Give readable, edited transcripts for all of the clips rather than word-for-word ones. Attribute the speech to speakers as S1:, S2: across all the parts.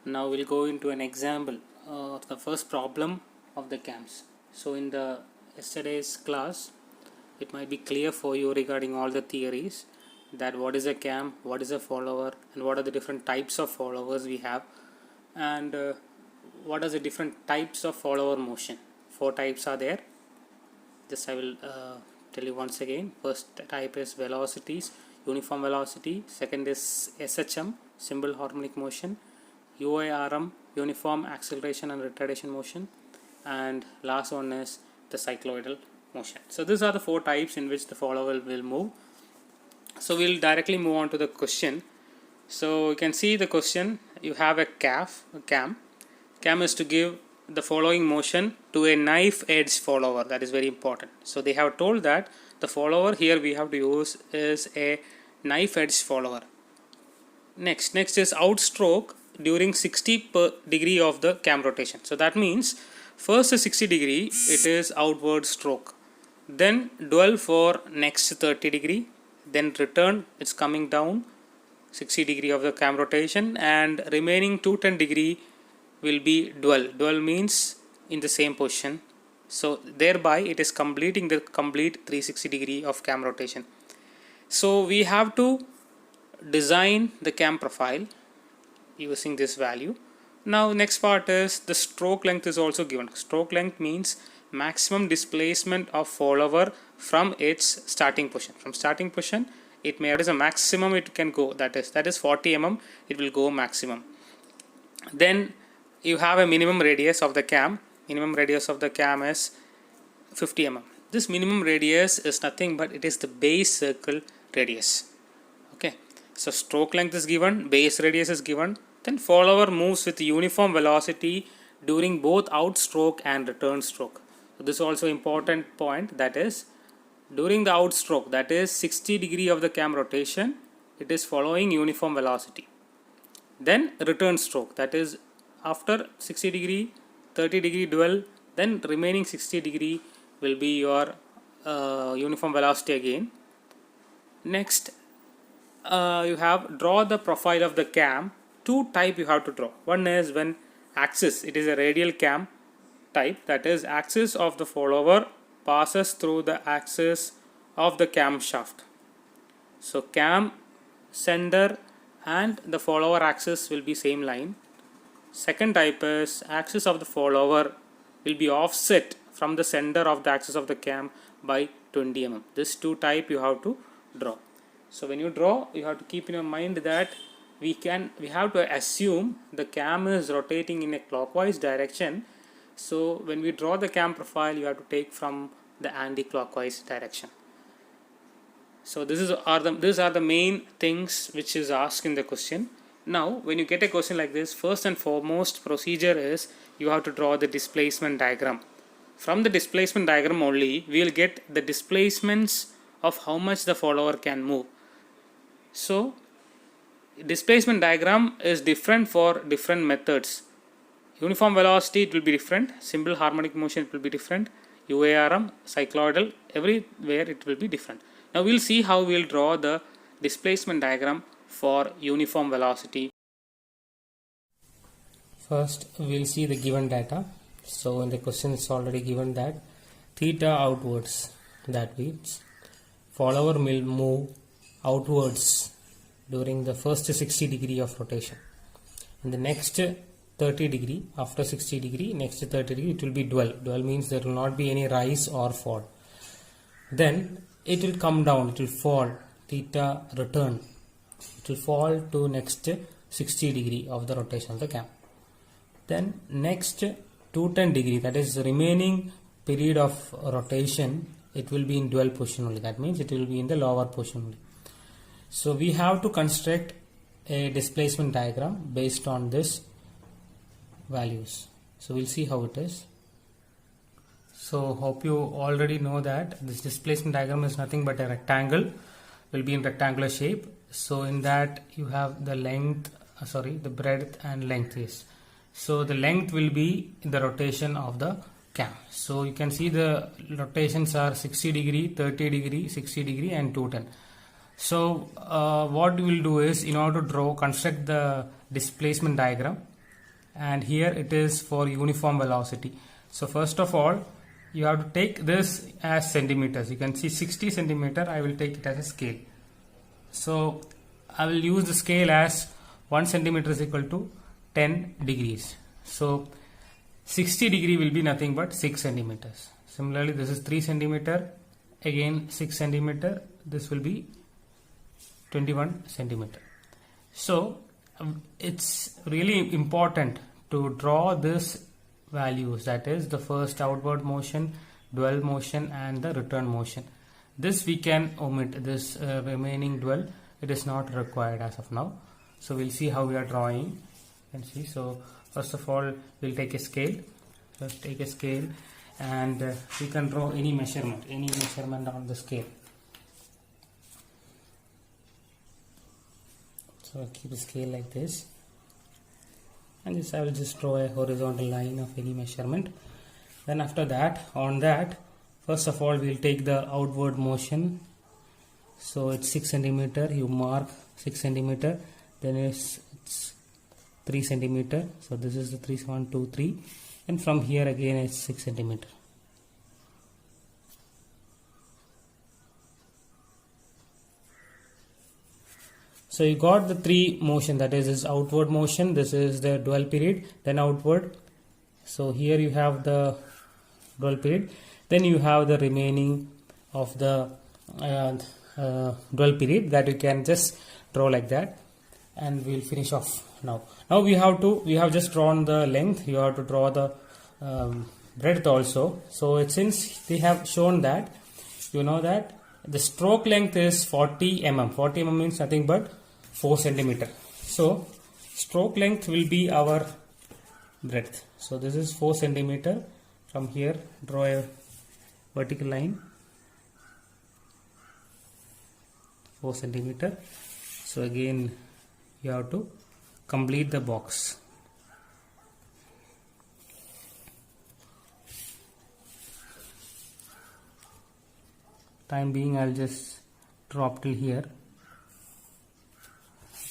S1: Now we'll go into an example of the first problem of the cams. So in the yesterday's class, it might be clear for you regarding all the theories that what is a cam, what is a follower, and what are the different types of followers we have, and what are the different types of follower motion. 4 types are there. This I will tell you once again. First type is velocities, uniform velocity. Second is SHM, simple harmonic motion. UARM, uniform acceleration and retardation motion, and last one is the cycloidal motion. So these are the 4 types in which the follower will move. So we'll directly move on to the question. So you can see the question. You have a cam. Cam is to give the following motion to a knife edge follower. That is very important. So they have told that the follower here we have to use is a knife edge follower. Next is outstroke during 60 degree of the cam rotation. So that means first is 60 degree, it is outward stroke, then dwell for next 30 degree, then return, it's coming down 60 degree of the cam rotation, and remaining 210 degree will be dwell means in the same position. So thereby it is completing the complete 360 degree of cam rotation. So we have to design the cam profile using this value. Now next part is the stroke length is also given. Stroke length means maximum displacement of follower from its starting position. From starting position, it may have a maximum it can go, that is 40 mm, it will go maximum. Then you have a minimum radius of the cam. Minimum radius of the cam is 50 mm. This minimum radius is nothing but it is the base circle radius. Okay, so stroke length is given, base radius is given, then follower moves with uniform velocity during both outstroke and return stroke. So this is also important point, that is during the outstroke, that is 60 degree of the cam rotation, it is following uniform velocity. Then return stroke, that is after 60 degree, 30 degree dwell, then remaining 60 degree will be your uniform velocity again. Next you have draw the profile of the cam. 2 type you have to draw. One is when axis, it is a radial cam type, that is axis of the follower passes through the axis of the cam shaft. So cam sender and the follower axis will be same line. Second type is axis of the follower will be offset from the center of the axis of the cam by 20 mm. This 2 type you have to draw. So when you draw, you have to keep in your mind that we have to assume the cam is rotating in a clockwise direction. So when we draw the cam profile, you have to take from the anti-clockwise direction. So these are the main things which is asked in the question. Now when you get a question like this, first and foremost procedure is you have to draw the displacement diagram. From the displacement diagram only, we will get the displacements of how much the follower can move. So displacement diagram is different for different methods. Uniform velocity, it will be different. Simple harmonic motion, it will be different. UARM, cycloidal, everywhere it will be different. Now we will see how we will draw the displacement diagram for uniform velocity. First we will see the given data. So in the question it's already given that theta outwards, that means follower will move outwards during the first 60 degree of rotation. In the next 30 degree, after 60 degree, next 30 degree, it will be dwell. Dwell means there will not be any rise or fall. Then it will come down, it will fall, theta return. It will fall to next 60 degree of the rotation of the cam. Then next 210 degree, that is remaining period of rotation, it will be in dwell position only. That means it will be in the lower position only. So we have to construct a displacement diagram based on this values. So we'll see how it is. So hope you already know that this displacement diagram is nothing but a rectangle, will be in rectangular shape. So in that you have the length, the breadth and length is. So the length will be the rotation of the cam. So you can see the rotations are 60 degree, 30 degree, 60 degree and 210. So what we will do is, in order to construct the displacement diagram, and here it is for uniform velocity. So first of all, you have to take this as centimeters. You can see 60 centimeter. I will take it as a scale. So I will use the scale as 1 centimeter is equal to 10 degrees. So 60 degree will be nothing but 6 centimeters. Similarly, this is 3 centimeter, again 6 centimeter. This will be 21 centimeter. So it's really important to draw this values, that is the first outward motion, dwell motion and the return motion. This we can omit, this remaining dwell, it is not required as of now. So we'll see how we are drawing. You can see. So first of all, we'll take a scale. Just take a scale and we can draw any measurement on the scale. So I'll keep a scale like this, and this I will just draw a horizontal line of any measurement. Then after that, on that, first of all we'll take the outward motion. So it's 6 centimeter. You mark 6 centimeter. Then it's 3 centimeter. So this is the 3, 1, 2, 3, and from here again it's 6 centimeter. So you got the 3 motion, that is outward motion, this is the dwell period, then outward. So here you have the dwell period, then you have the remaining of the dwell period that you can just draw like that, and we'll finish off now. Now we have just drawn the length. You have to draw the breadth also. So since they have shown that, you know that the stroke length is 40 mm. 40 mm means nothing but 4 centimeter. So stroke length will be our breadth. So this is 4 centimeter. From here draw a vertical line, 4 centimeter. So again you have to complete the box. Time being, I'll just drop till here.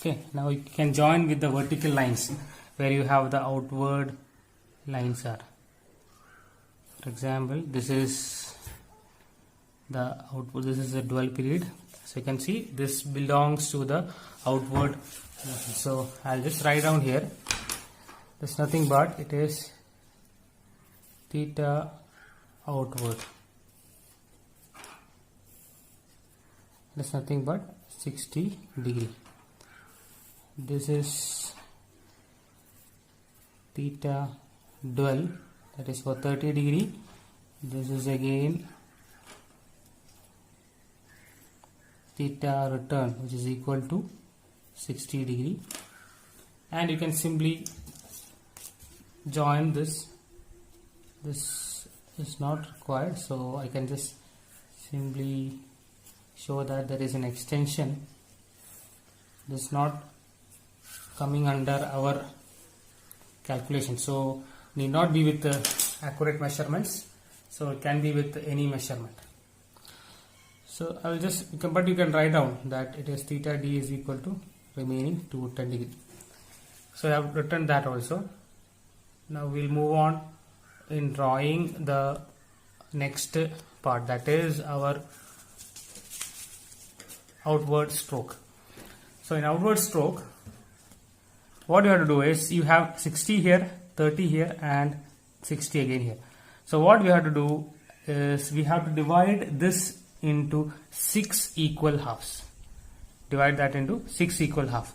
S1: Okay, now you can join with the vertical lines where you have the outward lines are. For example, this is the outward, this is the dwell period. So you can see this belongs to the outward motion. So I'll just write down here. There's nothing but it is theta outward. There's nothing but 60 degree. This is theta dwell, that is for 30 degree. This is again theta return, which is equal to 60 degree, and you can simply join this. This is not required, so I can just simply show that there is an extension. This is not coming under our calculation, so need not be with accurate measurements, so it can be with any measurement. So I will just, but you can write down that it is theta d is equal to remaining 210 degree. So I have written that also. Now we'll move on in drawing the next part, that is our outward stroke. So in outward stroke, what you have to do is you have 60 here, 30 here and 60 again here. So what we have to do is we have to divide this into 6 equal halves. Divide that into 6 equal halves,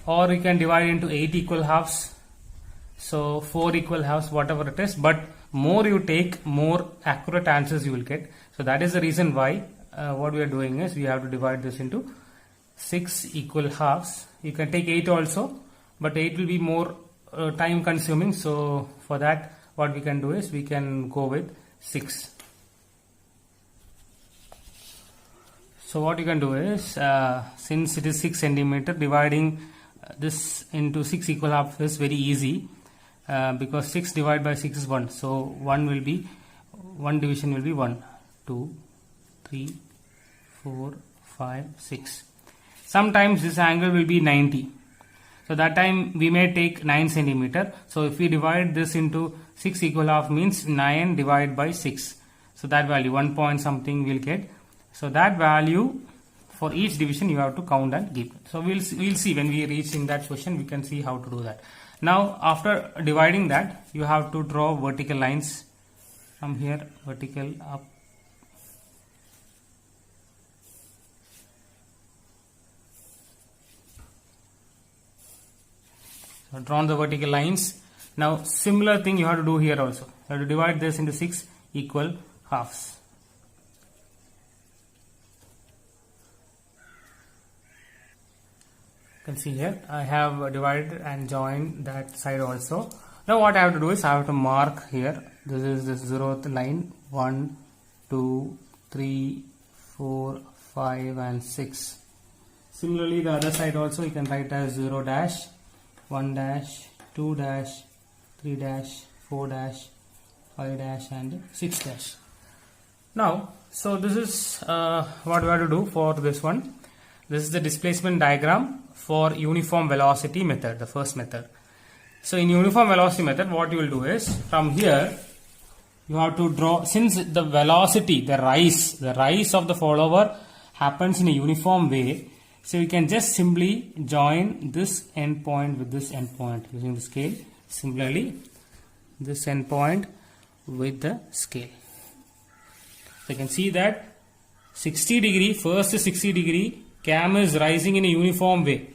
S1: or you can divide into 8 equal halves. So 4 equal halves, whatever it is, but more you take, more accurate answers you will get. So that is the reason why what we are doing is we have to divide this into 6 equal halves. You can take 8 also, but 8 will be more time consuming. So for that, what we can do is we can go with 6. So what you can do is since it is 6 centimeter, dividing this into 6 equal halves is very easy, because 6 divided by 6 is 1. So 1 division will be 1, 2, 3, 4, 5, 6. Sometimes this angle will be 90. So that time we may take 9 centimeter. So if we divide this into 6 equal half means 9 divided by 6. So that value 1 point something we'll get. So that value for each division you have to count and give. So we'll see when we reach in that question, we can see how to do that. Now after dividing that, you have to draw vertical lines from here, vertical up. So drawn the vertical lines. Now similar thing you have to do here also. You have to divide this into 6 equal halves. You can see here I have divided and joined that side also. Now what I have to do is I have to mark here. This is the 0th line. 1, 2, 3, 4, 5 and 6. Similarly the other side also you can write as 0 dash, 1 dash, 2 dash, 3 dash, 4 dash, 5 dash and 6 dash. Now so this is what we have to do for this one. This is the displacement diagram for uniform velocity method, the first method. So in uniform velocity method, what you will do is from here you have to draw, since the velocity, the rise of the follower happens in a uniform way. So you can just simply join this end point with this end point using the scale. Similarly, this end point with the scale. So you can see that 60 degree, first 60 degree cam is rising in a uniform way,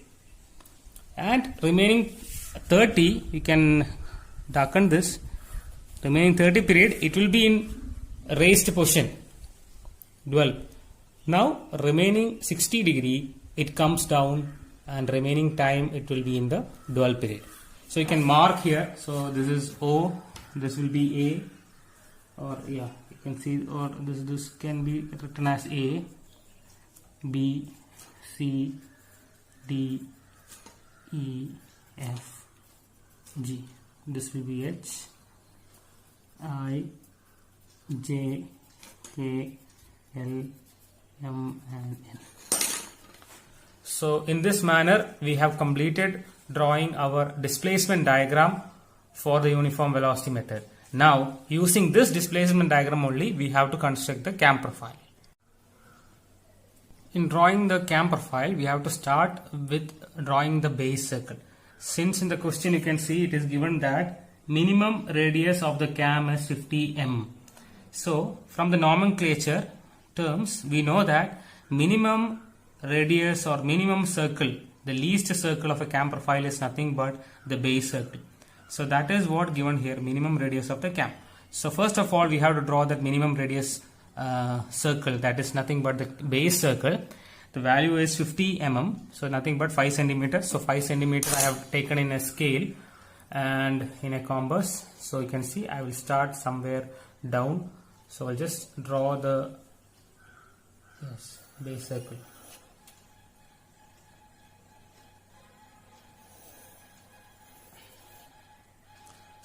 S1: and remaining 30 you can darken this, remaining 30 period it will be in raised position, dwell. Now remaining 60 degree it comes down, and remaining time it will be in the dwell period. So you can mark here. So this is O, this will be A, or yeah you can see, or this can be written as A, B, C, D, E, F, G. This will be H, I, J, K, L, M and N. So in this manner we have completed drawing our displacement diagram for the uniform velocity method. Now using this displacement diagram only we have to construct the cam profile. In drawing the cam profile, we have to start with drawing the base circle. Since in the question you can see it is given that minimum radius of the cam is 50 mm. So from the nomenclature terms, we know that minimum radius or minimum circle, the least circle of a cam profile is nothing but the base circle. So that is what given here, minimum radius of the cam. So first of all we have to draw that minimum radius circle, that is nothing but the base circle. The value is 50 mm, so nothing but 5 centimeters. So 5 centimeters I have taken in a scale and in a compass. So you can see I will start somewhere down. So I'll just draw the base circle.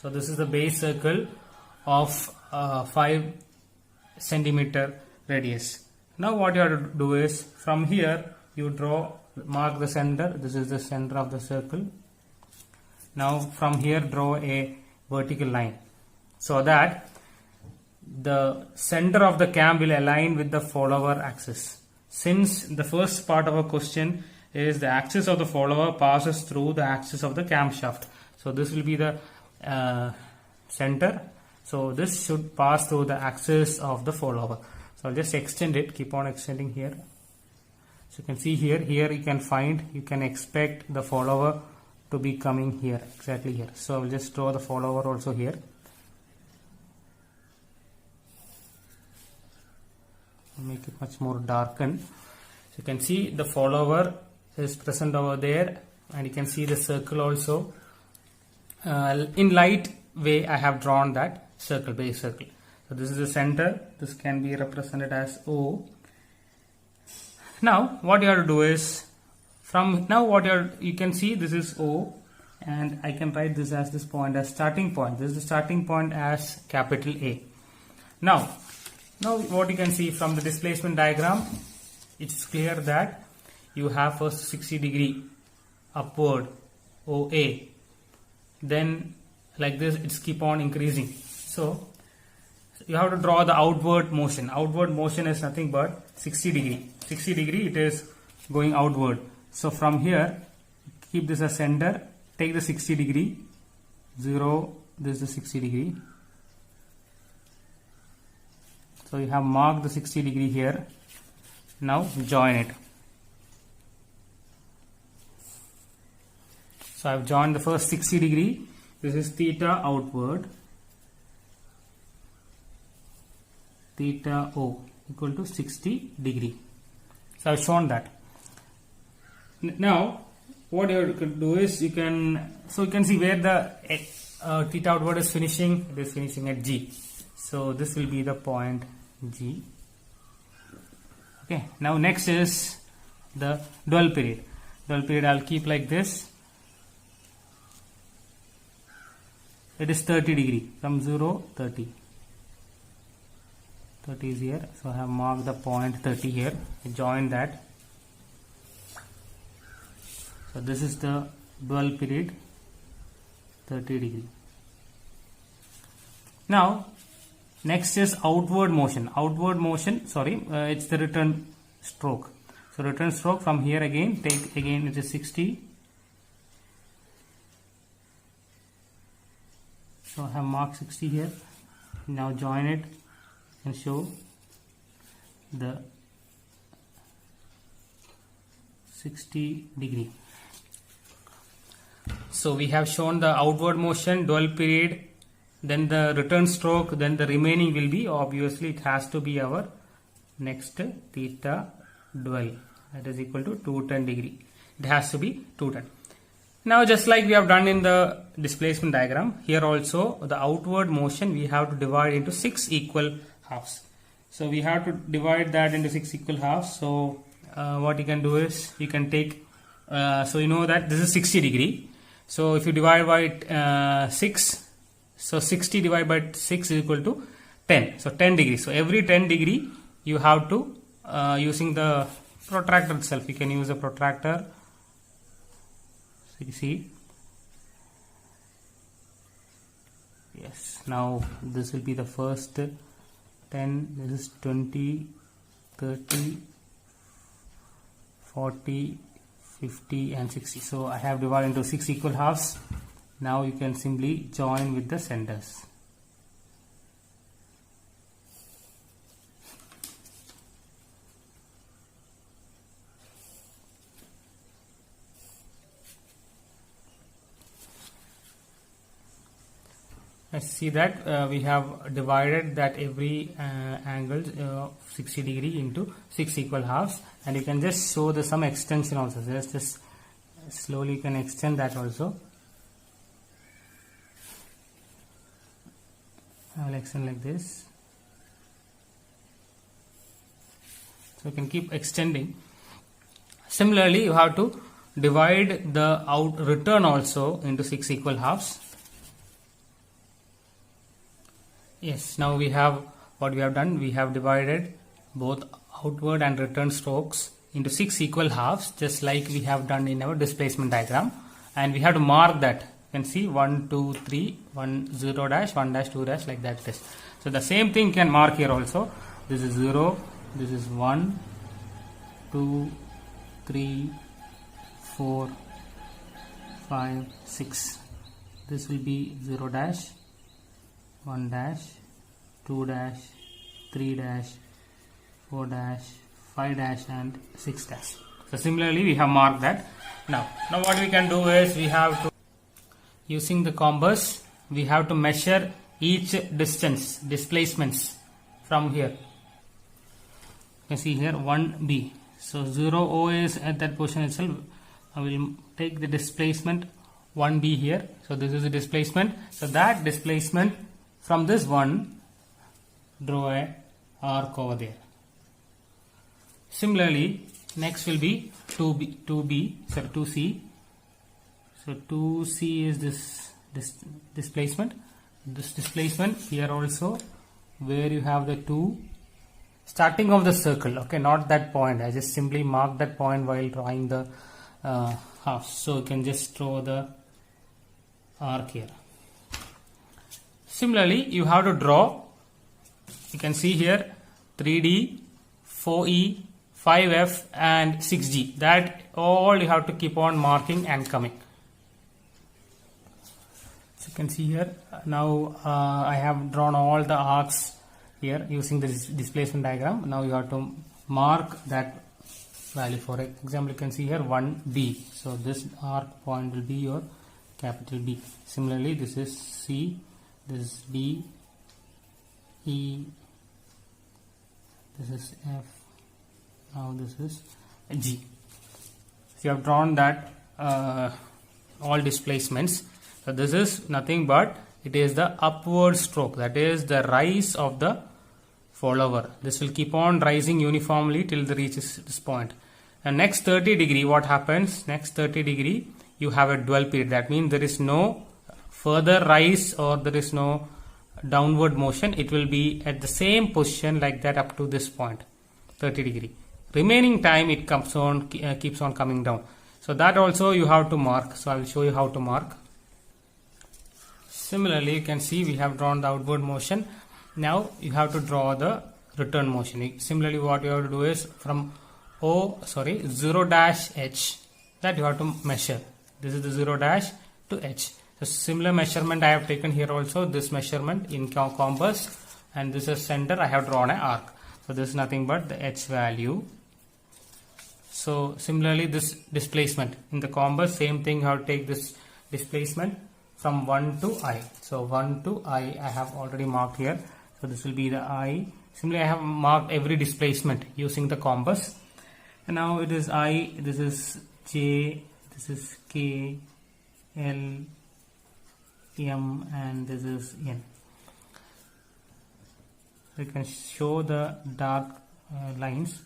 S1: So this is the base circle of 5 centimeter radius. Now what you have to do is from here you mark the center. This is the center of the circle. Now from here draw a vertical line so that the center of the cam will align with the follower axis. Since the first part of a question is the axis of the follower passes through the axis of the camshaft. So this will be the center. So this should pass through the axis of the follower. So I'll just extend it, keep on extending here. So you can see here you can expect the follower to be coming here, exactly here. So I'll just draw the follower also here. I'll make it much more darkened. So you can see the follower is present over there, and you can see the circle also. In light way I have drawn that circle, base circle. So this is the center. This can be represented as O. Now what you have to do is you can see this is O, and I can write this as this point as starting point. This is the starting point as capital A. Now what you can see from the displacement diagram, it's clear that you have first 60 degree upward OA. Then like this it's keep on increasing. So you have to draw the outward motion. Outward motion is nothing but 60 degree. 60 degree it is going outward. So from here, keep this as center, take the 60 degree, 0, this is the 60 degree. So you have marked the 60 degree here. Now join it. So I have joined the first 60 degree. This is theta outward. Theta O equal to 60 degree. So I have shown that. Now what you can do is you can see where the theta outward is finishing. It is finishing at G. So this will be the point G. Okay. Now next is the dwell period. Dwell period I'll keep like this. It is 30 degree from 0 30. 30 is here. So I have marked the point 30 here. Join that. So this is the dwell period, 30 degree. Now next is outward motion. Outward motion, it's the return stroke. So return stroke from here again, take again it is 60. So I have marked 60 here. Now join it and show the 60 degree. So we have shown the outward motion, dwell period, then the return stroke, then the remaining will be, obviously it has to be our next theta dwell, that is equal to 210 degree. It has to be 210. Now just like we have done in the displacement diagram, here also the outward motion we have to divide into 6 equal halves. So we have to divide that into 6 equal halves. So what you can do is you can take, so you know that this is 60 degree. So if you divide by 6, so 60 divided by 6 is equal to 10. So 10 degrees. So every 10 degree you have to, using the protractor itself, you can use a protractor. So you see, yes, now this will be the first 10, this is 20, 30, 40, 50 and 60. So I have divided into 6 equal halves. Now you can simply join with the centers. Let's see that we have divided that every angle 60 degree into 6 equal halves, and you can just show the some extension also. Just slowly you can extend that also. I will extend like this. So you can keep extending. Similarly, you have to divide the return also into 6 equal halves. Yes, now we have what we have done. We have divided both outward and return strokes into 6 equal halves, just like we have done in our displacement diagram, and we have to mark that. You can see 1, 2, 3, 1, 0 dash, 1 dash, 2 dash, like that. So the same thing you can mark here also. This is 0, this is 1, 2, 3, 4, 5, 6. This will be 0 dash, 1 dash, 2 dash, 3 dash, 4 dash, 5 dash and 6 dash. So similarly we have marked that. Now what we can do is we have to, using the compass, we have to measure each distance, displacements from here. You can see here 1b. So 0O is at that position itself. I will take the displacement 1b here. So this is the displacement. So that displacement from this one, draw a arc over there. Similarly, next will be 2c. So 2c is this displacement. This displacement here also, where you have the 2 starting of the circle. Okay, not that point. I just simply mark that point while drawing the half. So you can just draw the arc here. Similarly, you have to draw, you can see here 3D, 4E, 5F and 6G. That all you have to keep on marking and coming. So you can see here, now I have drawn all the arcs here using the displacement diagram. Now you have to mark that value. For example, you can see here 1B. So this arc point will be your capital B. Similarly, this is C, this is D, E, this is F, now this is G. So you have drawn that all displacements. So this is nothing but it is the upward stroke, that is the rise of the follower. This will keep on rising uniformly till it reaches this point. And next 30 degree, what happens? Next 30 degree, you have a dwell period. That means there is no further rise or there is no downward motion. It will be at the same position like that up to this point, 30 degree. Remaining time it comes on, keeps on coming down. So that also you have to mark. So I will show you how to mark. Similarly, you can see we have drawn the outward motion. Now you have to draw the return motion. Similarly, what you have to do is from 0 dash H, that you have to measure. This is the 0 dash to H. So similar measurement I have taken here also, this measurement in compass, and this is center, I have drawn an arc. So this is nothing but the H value. So similarly, this displacement in the compass, same thing, you have to take this displacement from 1 to I. So 1 to I have already marked here. So this will be the I. Similarly, I have marked every displacement using the compass. And now it is I, this is J, this is K, L, M, and this is N. We can show the dark lines.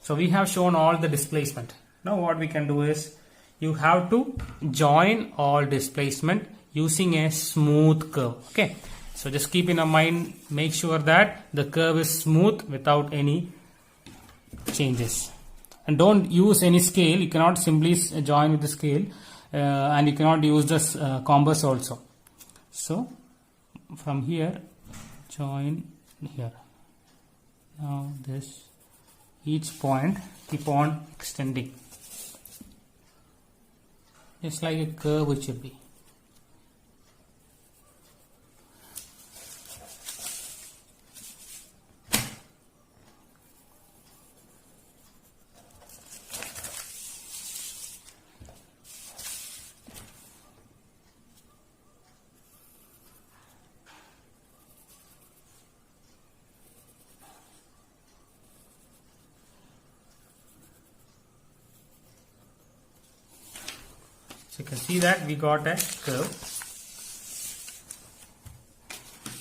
S1: So we have shown all the displacement. Now what we can do is, you have to join all displacement using a smooth curve. Okay, so just keep in mind, make sure that the curve is smooth without any changes, and don't use any scale. You cannot simply join with the scale, and you cannot use this compass also. So from here, join here. Now this, each point keep on extending, just like a curve it should be. So you can see that we got a curve.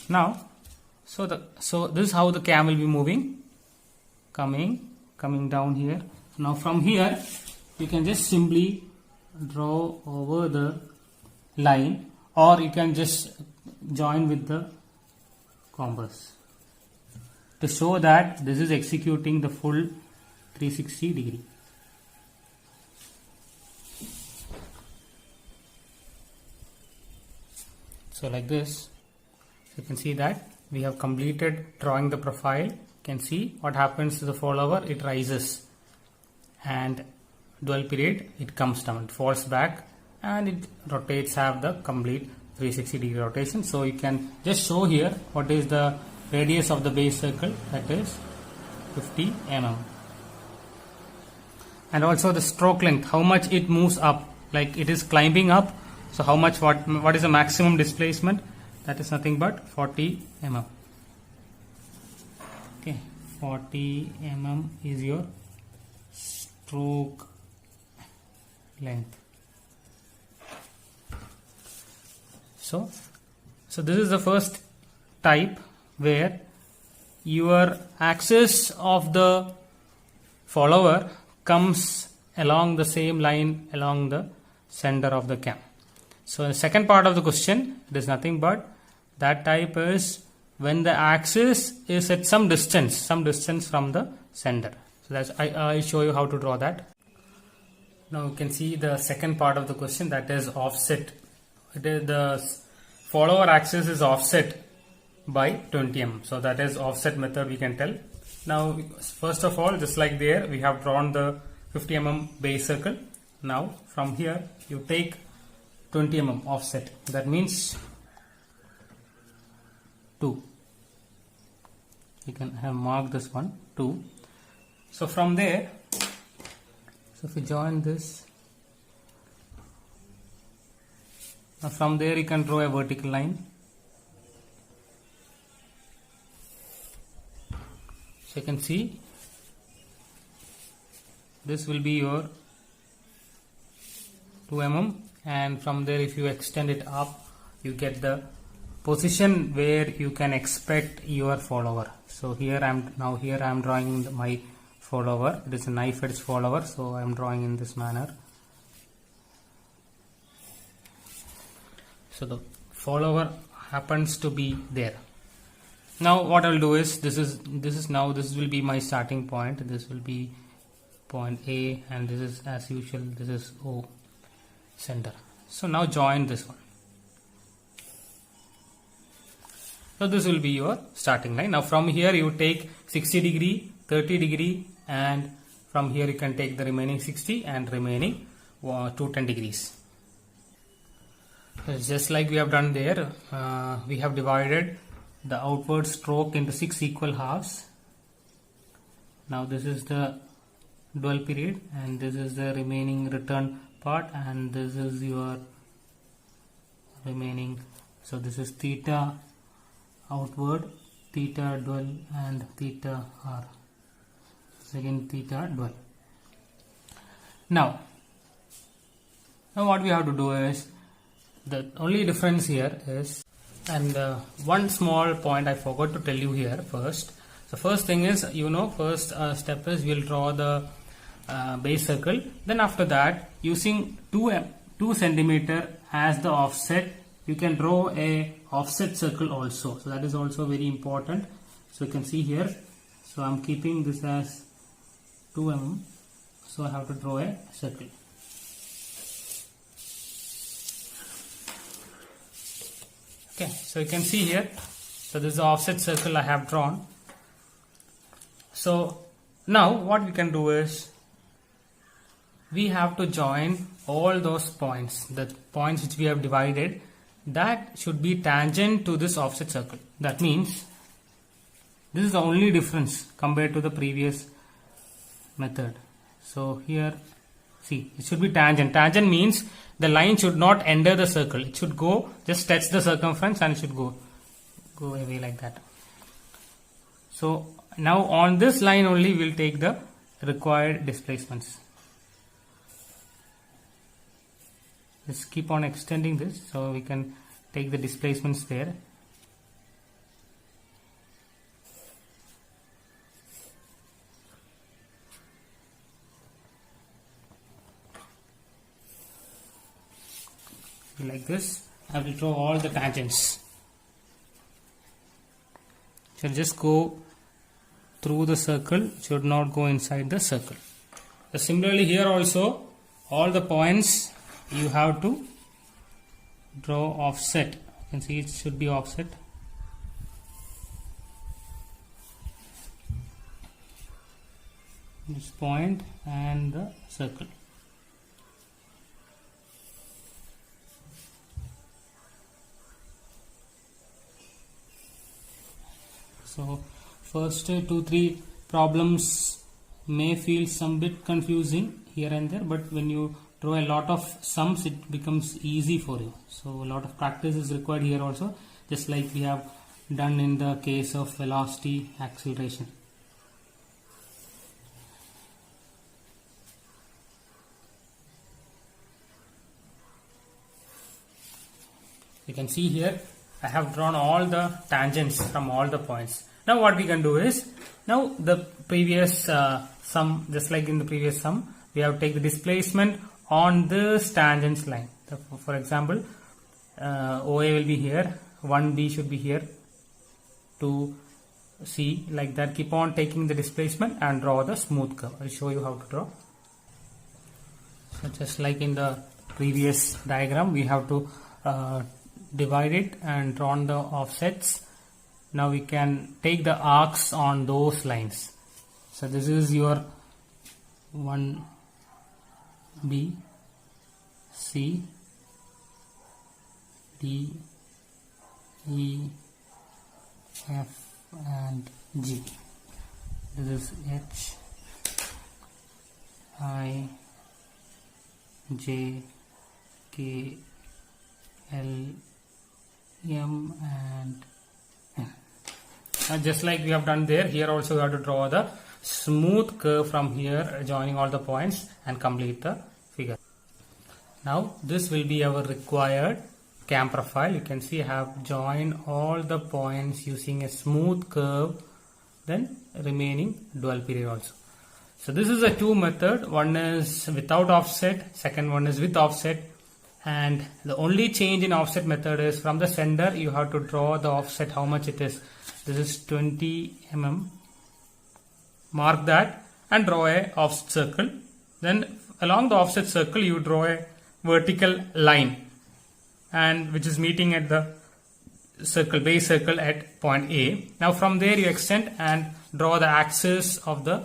S1: Now, so this is how the cam will be moving, coming down here. Now from here, you can just simply draw over the line, or you can just join with the compass to show that this is executing the full 360 degree. So like this, you can see that we have completed drawing the profile. You can see what happens to the follower. It rises, and dwell period, it comes down, it falls back, and it rotates, have the complete 360 degree rotation. So you can just show here what is the radius of the base circle, that is 50 mm. And also the stroke length, how much it moves up, like it is climbing up. So how much, what is the maximum displacement? That is nothing but 40 mm. Okay, 40 mm is your stroke length. So this is the first type where your axis of the follower comes along the same line along the center of the cam. So the second part of the question, it is nothing but that type is when the axis is at some distance from the center. So that's I'll show you how to draw that. Now you can see the second part of the question, that is offset. The follower axis is offset by 20 mm. So that is offset method, we can tell. Now first of all, just like there, we have drawn the 50 mm base circle. Now from here you take 20 mm offset. That means 2. You can have marked this one 2. So from there, so if you join this, now from there you can draw a vertical line. So you can see this will be your 2 mm, and from there if you extend it up, you get the position where you can expect your follower. So here I am drawing my follower. It is a knife edge follower, so I am drawing in this manner. So the follower happens to be there. Now what I will do is, this will be my starting point. This will be point A, and this is, as usual, this is O, center. So now join this one. So this will be your starting line. Now from here you take 60 degree, 30 degree, and from here you can take the remaining 60 and remaining 210 degrees. Just like we have done there, we have divided the outward stroke into 6 equal halves. Now this is the dwell period, and this is the remaining return part, and this is your remaining. So this is theta outward, theta dwell, and theta r. Again theta dwell. Now what we have to do is, the only difference here is, and one small point I forgot to tell you here first. So first thing is, first step is we'll draw the base circle. Then after that, using 2 centimeter as the offset, you can draw a offset circle also. So that is also very important. So you can see here, so I'm keeping this as 2 mm, so I have to draw a circle. Okay, so you can see here, so this is the offset circle I have drawn. So now what we can do is, we have to join all those points, the points which we have divided, that should be tangent to this offset circle. That means this is the only difference compared to the previous method. So here, see, it should be tangent. Tangent means the line should not enter the circle. It should go, just touch the circumference, and it should go away like that. So now on this line only we'll take the required displacements. Just keep on extending this so we can take the displacements there. Like this, I will draw all the tangents. Should just go through the circle, should not go inside the circle. So similarly here also, all the points you have to draw offset. You can see it should be offset. This point and the circle. So first 2-3 problems may feel some bit confusing here and there, but when you draw a lot of sums, it becomes easy for you. So a lot of practice is required here also, just like we have done in the case of velocity acceleration. You can see here I have drawn all the tangents from all the points. Now what we can do is, now the previous sum, just like in the previous sum, we have to take the displacement on this tangents line. So for example, OA will be here, 1B should be here, 2C, like that. Keep on taking the displacement and draw the smooth curve. I'll show you how to draw. So just like in the previous diagram, we have to divide it and draw on the offsets. Now we can take the arcs on those lines. So this is your 1B, C, D, E, F and G. This is H, I, J, K, L, M and N. Now just like we have done there, here also we have to draw the smooth curve from here joining all the points and complete the figure. Now this will be our required cam profile. You can see I have joined all the points using a smooth curve, then remaining dual period also. So this is a two method. One is without offset, second one is with offset, and the only change in offset method is from the center you have to draw the offset how much it is. This is 20 mm. Mark that and draw a offset circle. Then along the offset circle you draw a vertical line, and which is meeting at the circle, base circle at point A. Now from there you extend and draw the axis of the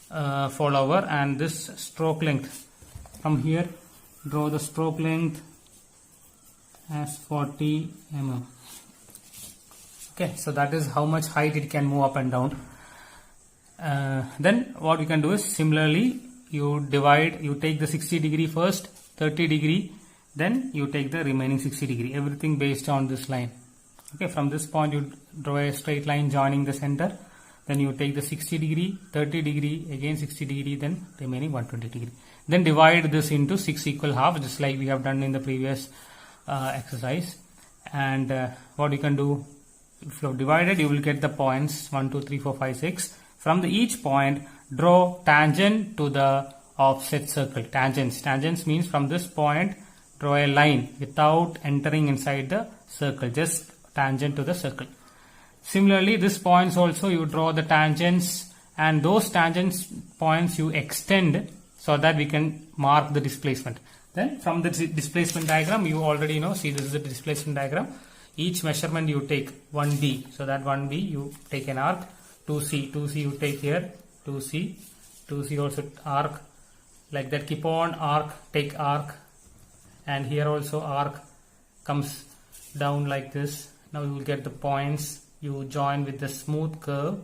S1: follower and this stroke length. From here draw the stroke length as 40 mm. Okay, so that is how much height it can move up and down. Then what we can do is similarly you divide, you take the 60 degree first, 30 degree, then you take the remaining 60 degree, everything based on this line. Okay, from this point you draw a straight line joining the center, then you take the 60 degree, 30 degree, again 60 degree, then remaining 120 degree. Then divide this into 6 equal halves, just like we have done in the previous exercise. And what you can do, if you have divided, you will get the points 1, 2, 3, 4, 5, 6. From the each point, draw tangent to the offset circle. Tangents means from this point, draw a line without entering inside the circle, just tangent to the circle. Similarly, this points also you draw the tangents, and those tangents points you extend so that we can mark the displacement. Then from the displacement diagram, you already know, see this is the displacement diagram. Each measurement you take 1D, so that 1B you take an arc, 2C you take here, 2C also arc, like that, keep on arc, take arc, and here also arc comes down like this. Now you will get the points, you join with the smooth curve,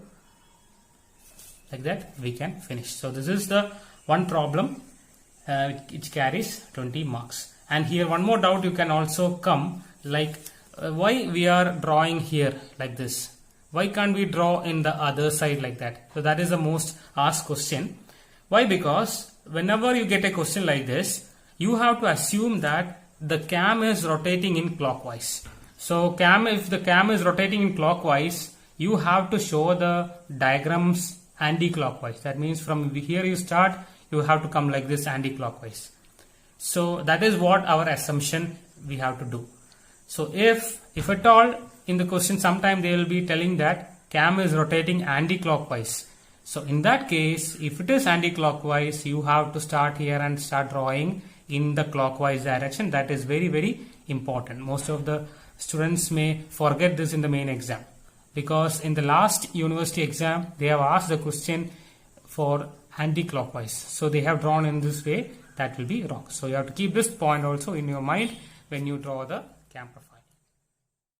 S1: like that we can finish. So this is the one problem which carries 20 marks. And here one more doubt you can also come, like why we are drawing here like this, why can't we draw in the other side like that? So that is the most asked question. Why? Because whenever you get a question like this, you have to assume that the cam is rotating in clockwise. So if the cam is rotating in clockwise, you have to show the diagrams anti-clockwise. That means from here you start, you have to come like this anti-clockwise. So that is what our assumption we have to do. So if at all in the question sometime they will be telling that cam is rotating anti-clockwise. So in that case, if it is anti-clockwise, you have to start here and start drawing in the clockwise direction. That is very, very important. Most of the students may forget this in the main exam, because in the last university exam they have asked the question for anti-clockwise. So they have drawn in this way, that will be wrong. So you have to keep this point also in your mind when you draw the cam profile.